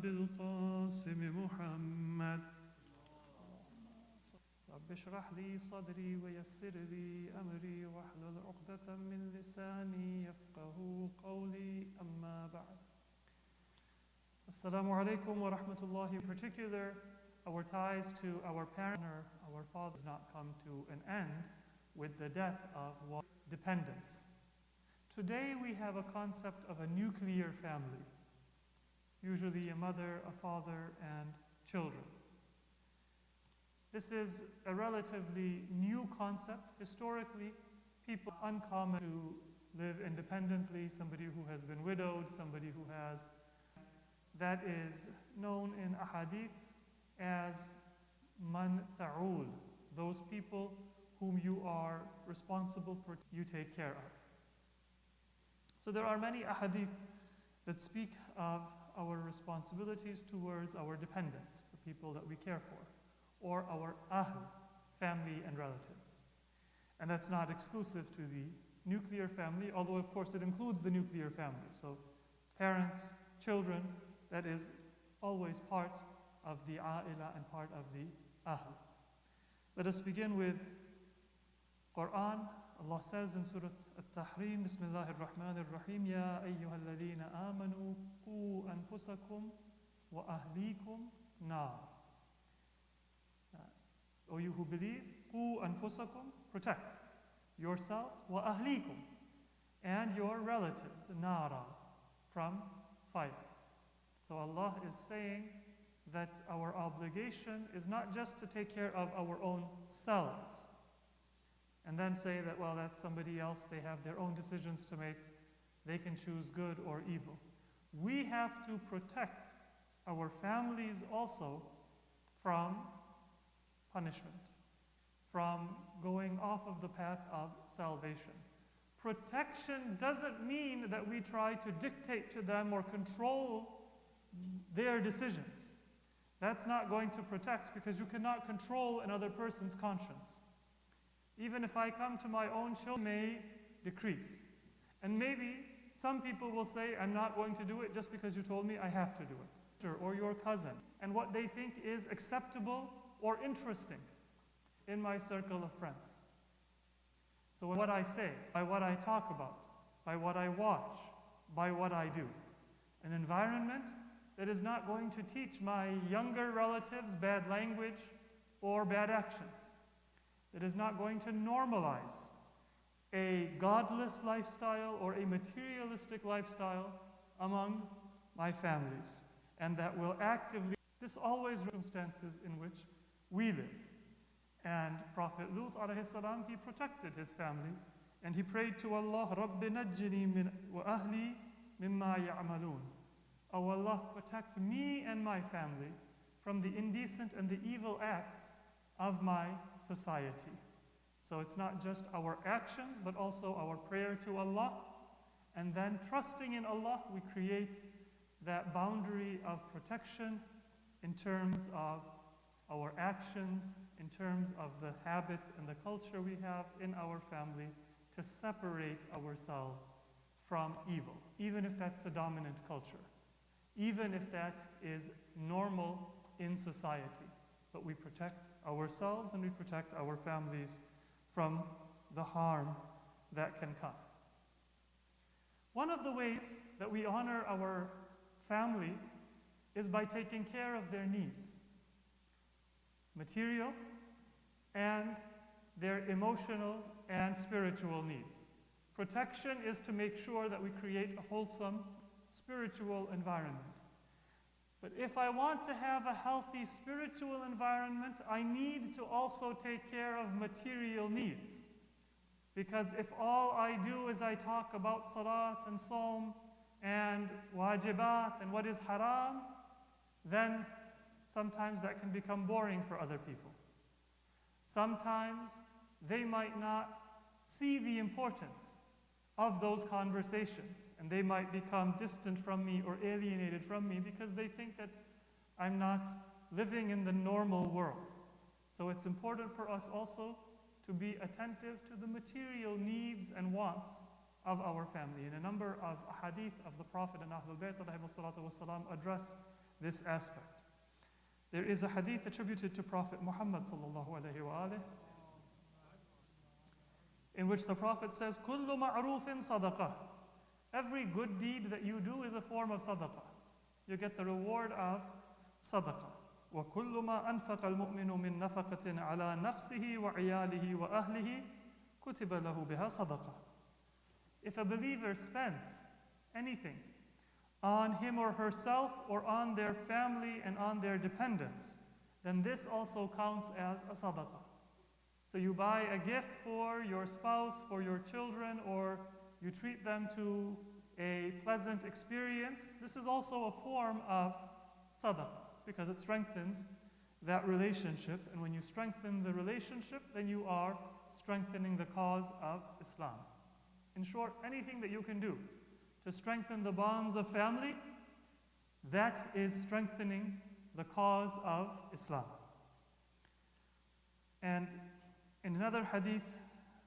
بالقاسم محمد رب اشرح لي صدري ويسر لي أمري واحلل عقدة من لساني يفقه قولي أما بعد. Assalamu alaikum wa rahmatullahi. In particular, our ties to our parents, our fathers, not come to an end with the death of one dependence. Today we have a concept of a nuclear family, usually a mother, a father, and children. This is a relatively new concept. Historically, people uncommon to live independently, somebody who has been widowed, somebody who has, that is known in ahadith as man ta'ul, those people whom you are responsible for, you take care of. So there are many ahadith that speak of our responsibilities towards our dependents, the people that we care for, or our ahl, family and relatives. And that's not exclusive to the nuclear family, although of course it includes the nuclear family. So parents, children, that is always part of the a'ila and part of the ahl. Let us begin with Quran. Allah says in Surah At-Tahrim, Bismillahir Rahmanir Rahim, Ya ayyuhal ladhina amanu qu anfusakum wa ahlikum nar. O you who believe, qu anfusakum, protect yourselves, wa ahlikum, and your relatives, nara, from fire. So Allah is saying that our obligation is not just to take care of our own selves and then say that, well, that's somebody else, they have their own decisions to make, they can choose good or evil. We have to protect our families also from punishment, from going off of the path of salvation. Protection doesn't mean that we try to dictate to them or control their decisions. That's not going to protect, because you cannot control another person's conscience. Even if I come to my own children, may decrease. And maybe some people will say, I'm not going to do it just because you told me I have to do it. Or your cousin, and what they think is acceptable or interesting in my circle of friends. So what I say, by what I talk about, by what I watch, by what I do. An environment that is not going to teach my younger relatives bad language or bad actions. That is not going to normalize a godless lifestyle or a materialistic lifestyle among my families. And that will actively, this always circumstances in which we live. And Prophet Lut alayhi salam, he protected his family and he prayed to Allah, Rabbi najjini min wa ahli mimma ya'malun. Oh Allah, protect me and my family from the indecent and the evil acts of my society. So it's not just our actions, but also our prayer to Allah. And then trusting in Allah, we create that boundary of protection in terms of our actions, in terms of the habits and the culture we have in our family, to separate ourselves from evil, even if that's the dominant culture, even if that is normal in society. But we protect ourselves and we protect our families from the harm that can come. One of the ways that we honor our family is by taking care of their needs, material and their emotional and spiritual needs. Protection is to make sure that we create a wholesome spiritual environment. But if I want to have a healthy spiritual environment, I need to also take care of material needs. Because if all I do is I talk about salat and saum and wajibat and what is haram, then sometimes that can become boring for other people. Sometimes they might not see the importance of those conversations, and they might become distant from me or alienated from me because they think that I'm not living in the normal world. So it's important for us also to be attentive to the material needs and wants of our family. And a number of hadith of the Prophet and Ahlul Bayt address this aspect. There is a hadith attributed to Prophet Muhammad sallallahu alaihi wasallam, in which the Prophet says, "Kullu ma'rufin sadaqah." Every good deed that you do is a form of sadaqah. You get the reward of sadaqah. وَكُلُّ مَا أَنْفَقَ الْمُؤْمِنُ مِنْ نَفَقَةٍ عَلَى نَفْسِهِ وَعِيَالِهِ وَأَهْلِهِ كُتِبَ لَهُ بِهَا صَدَقَةً. If a believer spends anything on him or herself or on their family and on their dependents, then this also counts as a sadaqah. So you buy a gift for your spouse, for your children, or you treat them to a pleasant experience. This is also a form of sadaqah because it strengthens that relationship. And when you strengthen the relationship, then you are strengthening the cause of Islam. In short, anything that you can do to strengthen the bonds of family, that is strengthening the cause of Islam. And in another hadith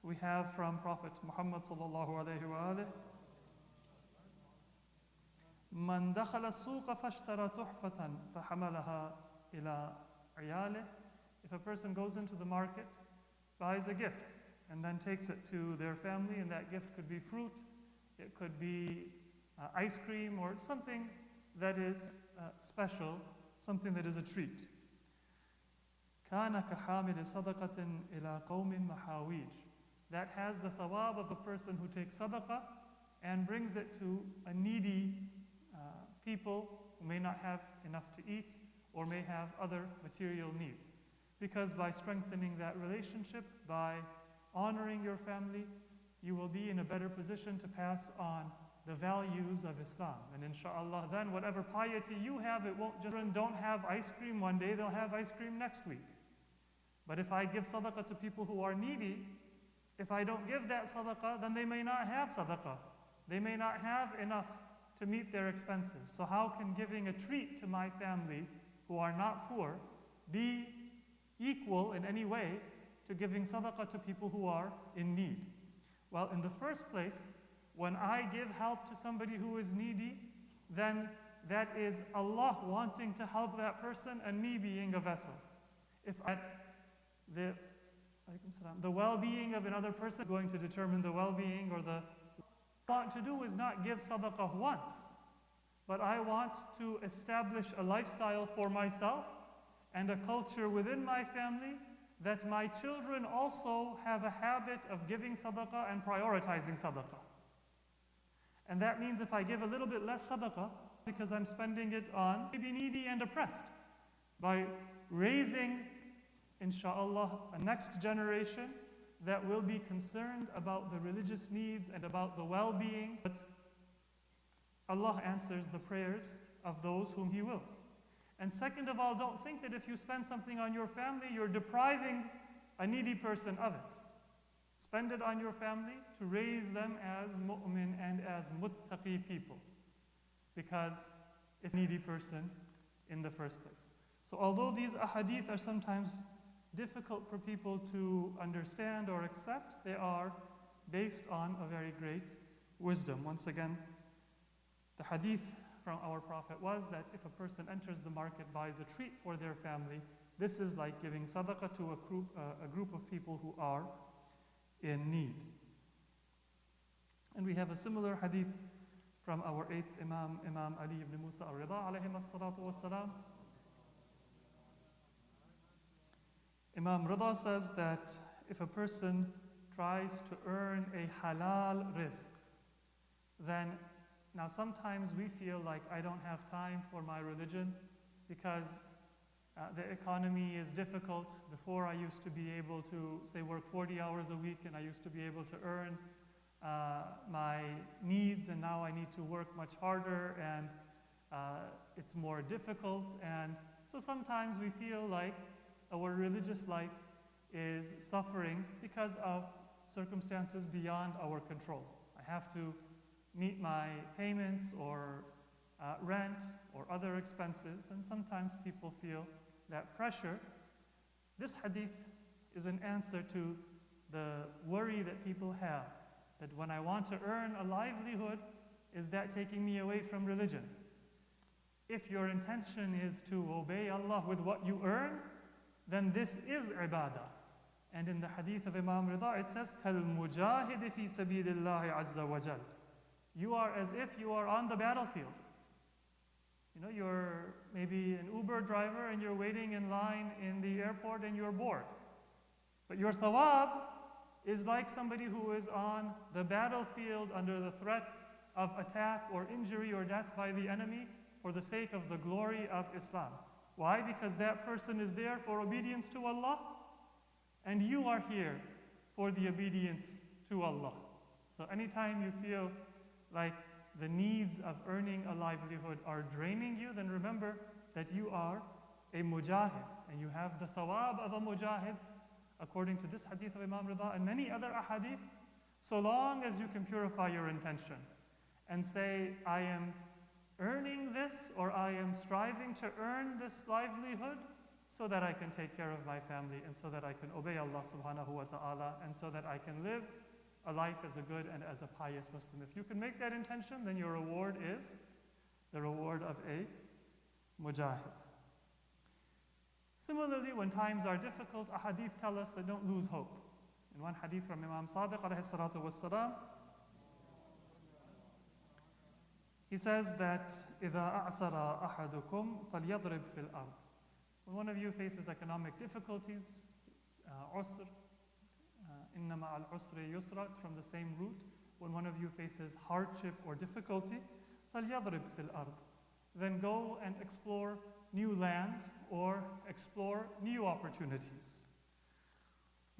we have from Prophet Muhammad sallallahu alaihi wasallam, "Man dakhala as-suqa fashtara tuhfatan fahamalaha ila iyalih." If a person goes into the market, buys a gift, and then takes it to their family, and that gift could be fruit, it could be ice cream, or something that is special, something that is a treat. كَانَ كَحَامِلِ صَدَقَةٍ إِلَىٰ قَوْمٍ مَحَاوِيجٍ. That has the thawab of a person who takes sadaqah and brings it to a needy people who may not have enough to eat or may have other material needs. Because by strengthening that relationship, by honoring your family, you will be in a better position to pass on the values of Islam. And inshallah, then whatever piety you have, it won't just don't have ice cream one day, they'll have ice cream next week. But if I give sadaqah to people who are needy, if I don't give that sadaqah, then they may not have sadaqah. They may not have enough to meet their expenses. So how can giving a treat to my family who are not poor be equal in any way to giving sadaqah to people who are in need? Well, in the first place, when I give help to somebody who is needy, then that is Allah wanting to help that person and me being a vessel. If the well-being of another person is going to determine the well-being, or what I want to do is not give sadaqah once, but I want to establish a lifestyle for myself and a culture within my family that my children also have a habit of giving sadaqah and prioritizing sadaqah. And that means if I give a little bit less sadaqah, because I'm spending it on maybe needy and oppressed, by raising, inshallah, a next generation that will be concerned about the religious needs and about the well-being, but Allah answers the prayers of those whom He wills. And second of all, don't think that if you spend something on your family, you're depriving a needy person of it. Spend it on your family to raise them as mu'min and as muttaqi people, because if a needy person in the first place. So although these ahadith are sometimes difficult for people to understand or accept, they are based on a very great wisdom. Once again, the hadith from our Prophet was that if a person enters the market, buys a treat for their family, this is like giving sadaqah to a group of people who are in need. And we have a similar hadith from our 8th Imam, Imam Ali ibn Musa al-Rida alayhi as-salatu was-salam. Imam Rida says that if a person tries to earn a halal rizq, then now sometimes we feel like I don't have time for my religion because the economy is difficult. Before I used to be able to, say, work 40 hours a week, and I used to be able to earn my needs, and now I need to work much harder, and it's more difficult. And so sometimes we feel like our religious life is suffering because of circumstances beyond our control. I have to meet my payments or rent or other expenses, and sometimes people feel that pressure. This hadith is an answer to the worry that people have, that when I want to earn a livelihood, is that taking me away from religion? If your intention is to obey Allah with what you earn, then this is ibadah. And in the hadith of Imam Rida, it says, كَالْمُجَاهِدِ فِي سَبِيلِ اللَّهِ عَزَّ وَجَلَّ. You are as if you are on the battlefield. You know, you're maybe an Uber driver and you're waiting in line in the airport and you're bored. But your thawab is like somebody who is on the battlefield under the threat of attack or injury or death by the enemy for the sake of the glory of Islam. Why? Because that person is there for obedience to Allah, and you are here for the obedience to Allah. So anytime you feel like the needs of earning a livelihood are draining you, then remember that you are a mujahid, and you have the thawab of a mujahid, according to this hadith of Imam Rida and many other ahadith, so long as you can purify your intention and say, I am earning this, or I am striving to earn this livelihood so that I can take care of my family and so that I can obey Allah subhanahu wa ta'ala and so that I can live a life as a good and as a pious Muslim. If you can make that intention, then your reward is the reward of a mujahid. Similarly, when times are difficult, ahadith tell us that don't lose hope. In one hadith from Imam Sadiq alayhi salatu wassalam, he says that إِذَا أَعْسَرَ أَحَدُكُمْ فَلْيَضْرِبْ فِي الْأَرْضِ. When one of you faces economic difficulties, usr, إِنَّ مَعَ الْعُسْرِ يُسْرًا, it's from the same root. When one of you faces hardship or difficulty, فَلْيَضْرِبْ فِي الْأَرْضِ. Then go and explore new lands or explore new opportunities.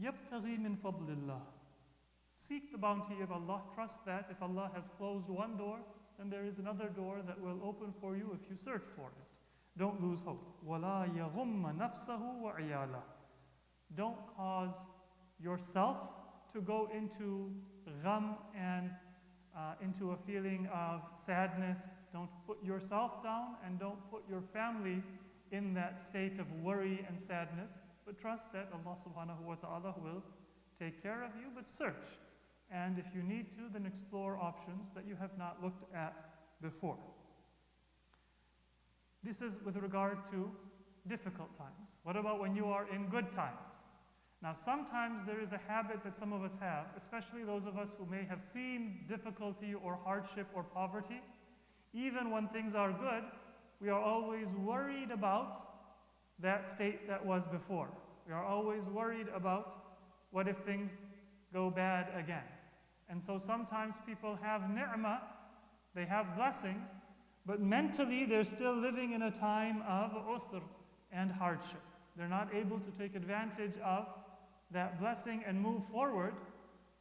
يَبْتَغِي مِنْ فَضْلِ اللَّهِ. Seek the bounty of Allah. Trust that if Allah has closed one door, then there is another door that will open for you if you search for it. Don't lose hope. وَلَا يَغُمَّ نَفْسَهُ وَعِيَالَهُ. Don't cause yourself to go into gham and into a feeling of sadness. Don't put yourself down and don't put your family in that state of worry and sadness. But trust that Allah subhanahu wa ta'ala will take care of you, but search. And if you need to, then explore options that you have not looked at before. This is with regard to difficult times. What about when you are in good times? Now, sometimes there is a habit that some of us have, especially those of us who may have seen difficulty or hardship or poverty. Even when things are good, we are always worried about that state that was before. We are always worried about what if things go bad again. And so sometimes people have ni'mah, they have blessings, but mentally they're still living in a time of usr and hardship. They're not able to take advantage of that blessing and move forward,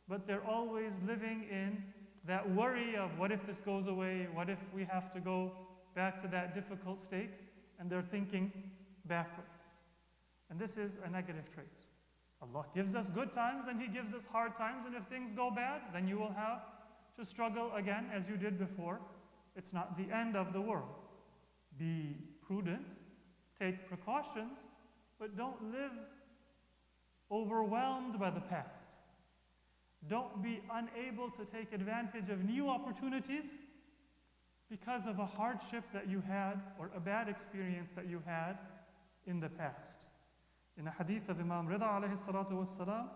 but they're always living in that worry of what if this goes away, what if we have to go back to that difficult state, and they're thinking backwards. And this is a negative trait. Allah gives us good times and He gives us hard times, and if things go bad, then you will have to struggle again as you did before. It's not the end of the world. Be prudent, take precautions, but don't live overwhelmed by the past. Don't be unable to take advantage of new opportunities because of a hardship that you had or a bad experience that you had in the past. In a hadith of Imam Rida alayhi salatu wassalam,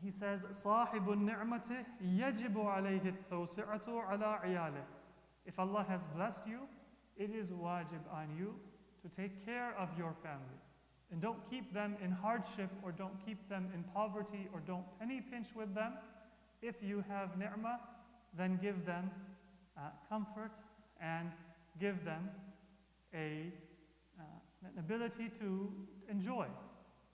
he says, صَاحِبُ النِّعْمَةِ يَجِبُ عَلَيْهِ التَّوْسِعَةُ عَلَىٰ عِيَالِهِ. If Allah has blessed you, it is wajib on you to take care of your family. And don't keep them in hardship, or don't keep them in poverty, or don't penny pinch with them. If you have ni'mah, then give them comfort and give them an ability to enjoy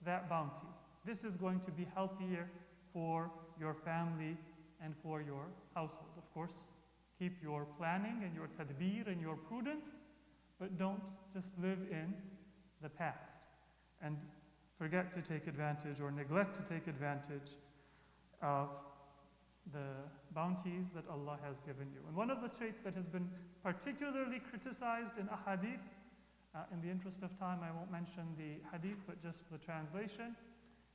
that bounty. This is going to be healthier for your family and for your household. Of course, keep your planning and your tadbir and your prudence, but don't just live in the past and forget to take advantage or neglect to take advantage of the bounties that Allah has given you. And one of the traits that has been particularly criticized in ahadith, in the interest of time I won't mention the hadith but just the translation,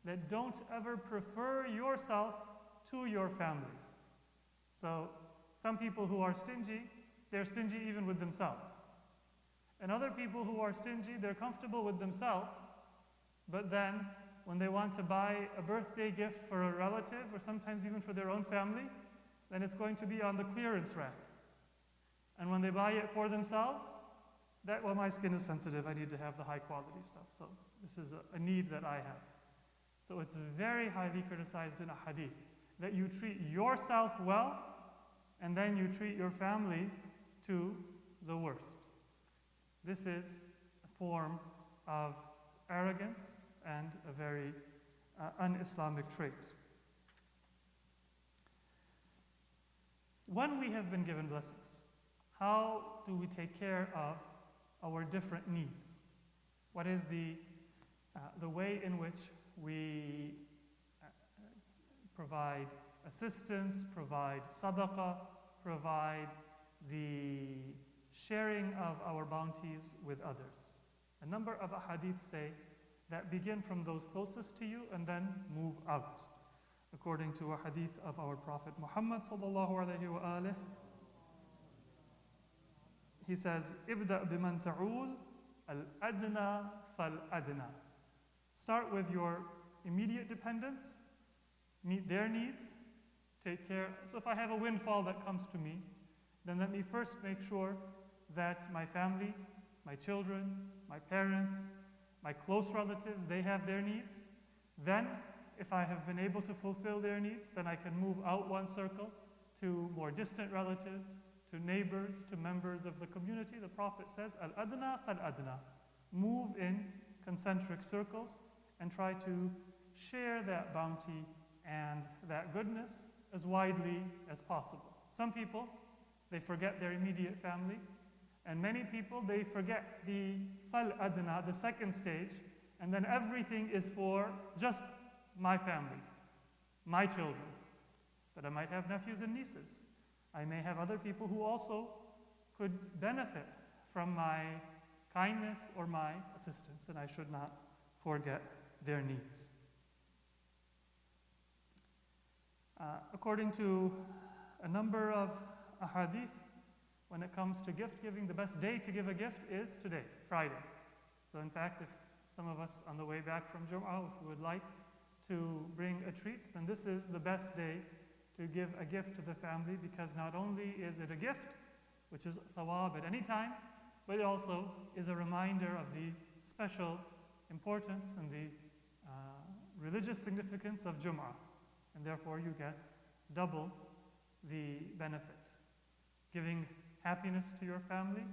that don't ever prefer yourself to your family. So some people who are stingy, they're stingy even with themselves. And other people who are stingy, they're comfortable with themselves, but then when they want to buy a birthday gift for a relative, or sometimes even for their own family, then it's going to be on the clearance rack. And when they buy it for themselves, well, my skin is sensitive, I need to have the high quality stuff. So this is a need that I have. So it's very highly criticized in a hadith that you treat yourself well and then you treat your family to the worst. This is a form of arrogance and a very un-Islamic trait. When we have been given blessings, how do we take care of our different needs? What is the way in which we provide assistance, provide sadaqah, provide the sharing of our bounties with others? A number of ahadith say that begin from those closest to you and then move out. According to a hadith of our Prophet Muhammad sallallahu alayhi wa alihi, he says, "Ibda biman ta'ul al-adna fal-adna." Start with your immediate dependents, meet their needs, take care. So if I have a windfall that comes to me, then let me first make sure that my family, my children, my parents, my close relatives, they have their needs. Then, if I have been able to fulfill their needs, then I can move out one circle to more distant relatives, to neighbors, to members of the community. The Prophet says, "Al-adna fal-adna." Move in concentric circles and try to share that bounty and that goodness as widely as possible. Some people, they forget their immediate family, and many people, they forget the fal-adna, the second stage, and then everything is for just my family, my children. But I might have nephews and nieces. I may have other people who also could benefit from my kindness or my assistance, and I should not forget their needs. According to a number of ahadith, when it comes to gift giving, the best day to give a gift is today, Friday. So in fact, if some of us on the way back from Jum'ah, if we would like to bring a treat, then this is the best day to give a gift to the family, because not only is it a gift, which is thawab at any time, but it also is a reminder of the special importance and the religious significance of Jum'ah. And therefore you get double the benefit. Giving happiness to your family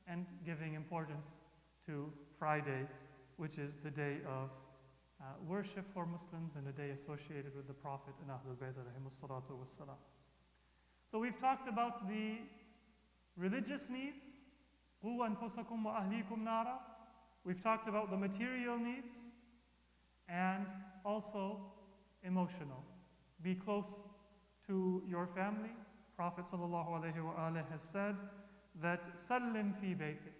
and giving importance to Friday, which is the day of worship for Muslims and a day associated with the Prophet and Ahlul Bayt alayhimus salatu wassalam. So we've talked about the religious needs. قُوْ أَنفُسَكُمْ وَأَهْلِيكُمْ نَارًا. We've talked about the material needs and also emotional. Be close to your family. Prophet ﷺ has said that Sallim fi baytik.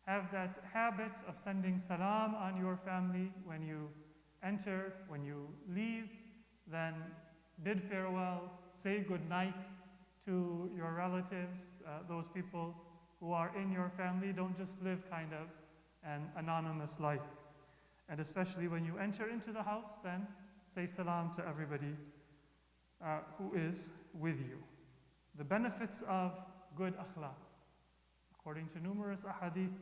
Have that habit of sending salam on your family when you enter, when you leave. Then bid farewell, say good night to your relatives, those people who are in your family. Don't just live kind of an anonymous life. And especially when you enter into the house, then say salam to everybody who is with you. The benefits of good akhlaq. According to numerous ahadith,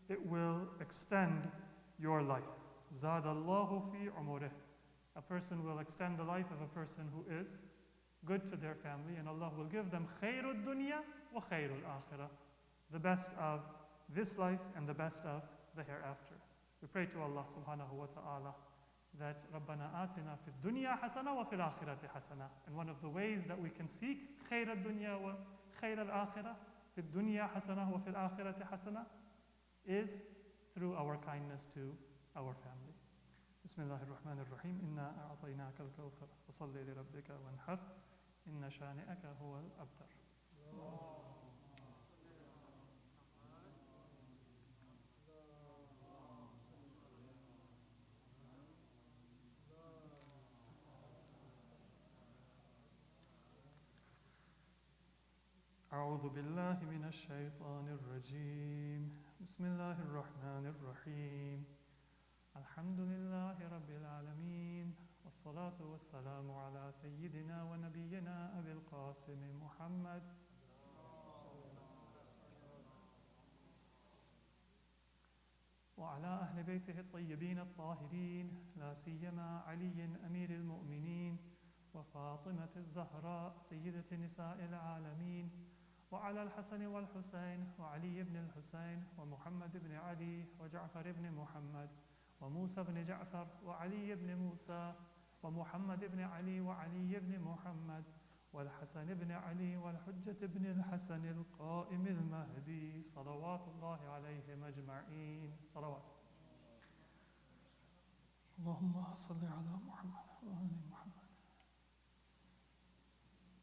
it will extend your life. زَادَ اللَّهُ فِي عُمُرِهِ. A person will extend the life of a person who is good to their family, and Allah will give them خَيْرُ الدُّنْيَا وَخَيْرُ الْآخِرَةِ. The best of this life and the best of the hereafter. We pray to Allah subhanahu wa ta'ala that رَبَّنَا آتِنَا فِي الدُّنْيَا حَسَنَةً وَفِي الْآخِرَةِ حَسَنَةً. And one of the ways that we can seek خَيْرَ الدُّنْيا وَخَيْرَ الْآخِرَةِ فِي الدُّنْيا حَسَنَةً وَفِي الْآخِرَةِ حَسَنَةً is through our kindness to our family. بسم الله الرحمن الرحيم إنا أعطيناك الكوثر فصل لربك وانحر إن شانئك هو الأبتر. أعوذ بالله من الشيطان الرجيم بسم الله الرحمن الرحيم الحمد لله رب العالمين والصلاة والسلام على سيدنا ونبينا أبي القاسم محمد وعلى أهل بيته الطيبين الطاهرين لا سيما علي أمير المؤمنين وفاطمة الزهراء سيدة نساء العالمين وعلى الحسن والحسين وعلي بن الحسين ومحمد بن علي وجعفر بن محمد وموسى بن جعفر وعلي بن موسى ومحمد بن علي وعلي بن محمد والحسن بن علي والحجة بن الحسن القائم المهدي صلوات الله عليهم أجمعين صلوات اللهم صل على محمد وآل محمد.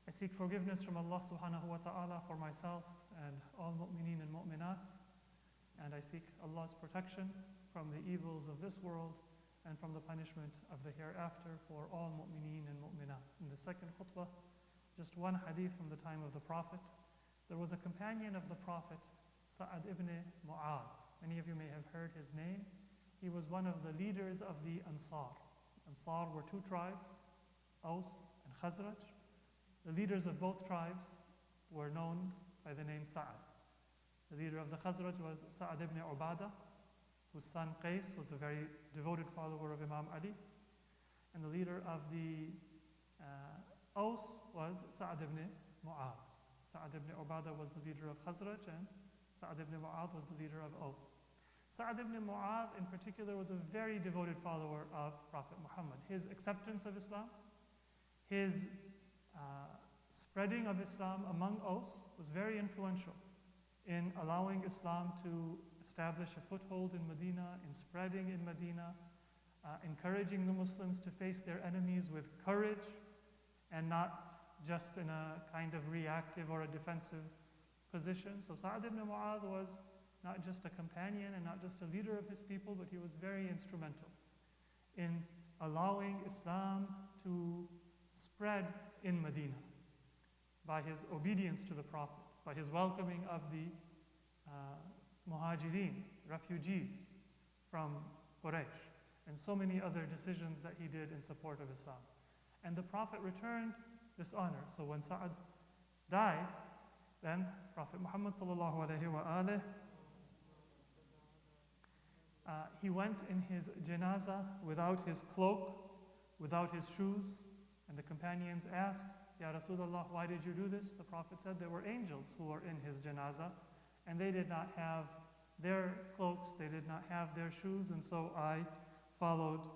I seek forgiveness from Allah subhanahu wa ta'ala for myself and all mu'mineen and mu'minat, and I seek Allah's protection from the evils of this world and from the punishment of the hereafter for all mu'mineen and mu'minat. In the second khutbah, just one hadith from the time of the Prophet. There was a companion of the Prophet, Sa'ad ibn Mu'adh. Many of you may have heard his name. He was one of the leaders of the Ansar. Ansar were two tribes, Aus and Khazraj. The leaders of both tribes were known by the name Sa'ad. The leader of the Khazraj was Sa'ad ibn Ubadah, whose son Qais was a very devoted follower of Imam Ali. And the leader of the Aus was Sa'ad ibn Mu'adh. Sa'ad ibn Ubadah was the leader of Khazraj, and Sa'ad ibn Mu'adh was the leader of Aus. Sa'ad ibn Mu'adh in particular was a very devoted follower of Prophet Muhammad. His acceptance of Islam, his spreading of Islam among Aus was very influential in allowing Islam to establish a foothold in Medina, in spreading in Medina, encouraging the Muslims to face their enemies with courage and not just in a kind of reactive or a defensive position. So Sa'ad ibn Mu'adh was not just a companion and not just a leader of his people, but he was very instrumental in allowing Islam to spread in Medina by his obedience to the Prophet, by his welcoming of the Muhajirin, refugees from Quraysh, and so many other decisions that he did in support of Islam. And the Prophet returned this honor. So when Sa'ad died, then Prophet Muhammad sallallahu alaihi wa he went in his janazah without his cloak, without his shoes, and the companions asked, Ya Rasulullah, why did you do this? The Prophet said there were angels who were in his janazah, and they did not have their cloaks, they did not have their shoes, and so I followed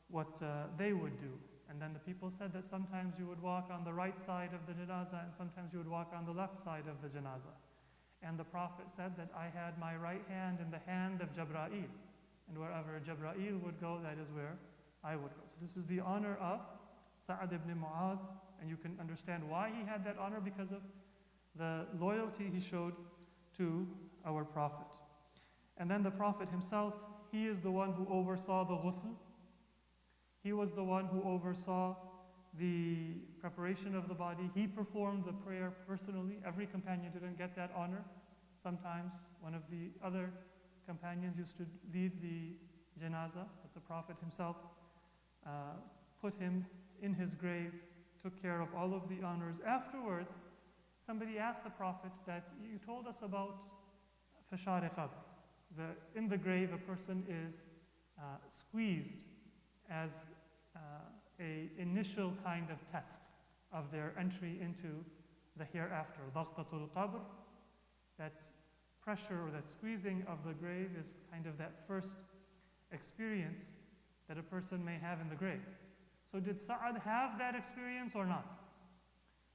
what they would do. And then the people said that sometimes you would walk on the right side of the janazah and sometimes you would walk on the left side of the janazah. And the Prophet said that I had my right hand in the hand of Jabra'il, and wherever Jabra'il would go, that is where I would go. So this is the honor of Sa'ad ibn Mu'adh, and you can understand why he had that honor, because of the loyalty he showed to our Prophet. And then the Prophet himself, he is the one who oversaw the ghusl. He was the one who oversaw the preparation of the body. He performed the prayer personally. Every companion didn't get that honor. Sometimes one of the other companions used to lead the janazah, but the Prophet himself put him in his grave, took care of all of the honors. Afterwards, somebody asked the Prophet that you told us about fashar qabr. In the grave, a person is squeezed as a initial kind of test of their entry into the hereafter. Daghtatul qabr, that pressure or that squeezing of the grave is kind of that first experience that a person may have in the grave. So did Sa'ad have that experience or not?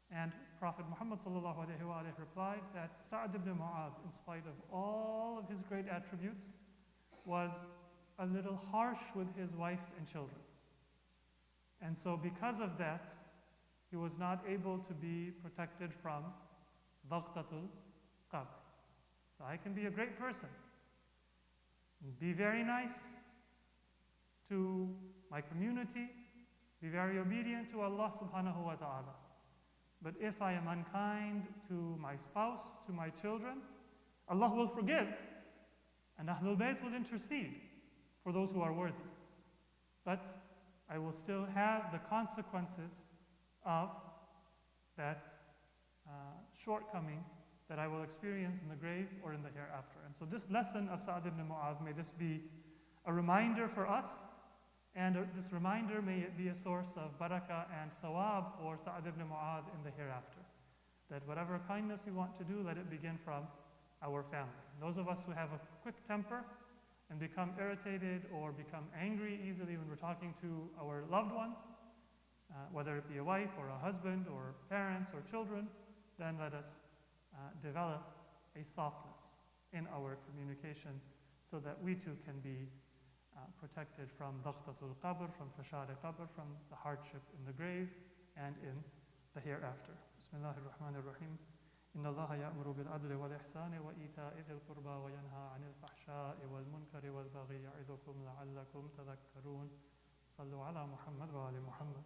And Prophet Muhammad ﷺ replied that Sa'ad ibn Mu'adh, in spite of all of his great attributes, was a little harsh with his wife and children. And so because of that, he was not able to be protected from Daghtatul Qabr. So I can be a great person, be very nice to my community, be very obedient to Allah subhanahu wa ta'ala. But if I am unkind to my spouse, to my children, Allah will forgive, and Ahlul Bayt will intercede for those who are worthy. But I will still have the consequences of that shortcoming that I will experience in the grave or in the hereafter. And so this lesson of Sa'd ibn Mu'adh, may this be a reminder for us, and this reminder may it be a source of barakah and thawab for Sa'd ibn Mu'adh in the hereafter. That whatever kindness we want to do, let it begin from our family. Those of us who have a quick temper and become irritated or become angry easily when we're talking to our loved ones, whether it be a wife or a husband or parents or children, then let us develop a softness in our communication so that we too can be protected from daghtatul qabr, from fashad qabr, from the hardship in the grave and in the hereafter. Bismillahir Rahmanir Rahim. إن الله يأمر بالعدل والإحسان وإيتاء ذي القربى وينهى عن الفحشاء والمنكر والبغي يعظكم لعلكم تذكرون. صلوا على محمد وآل محمد.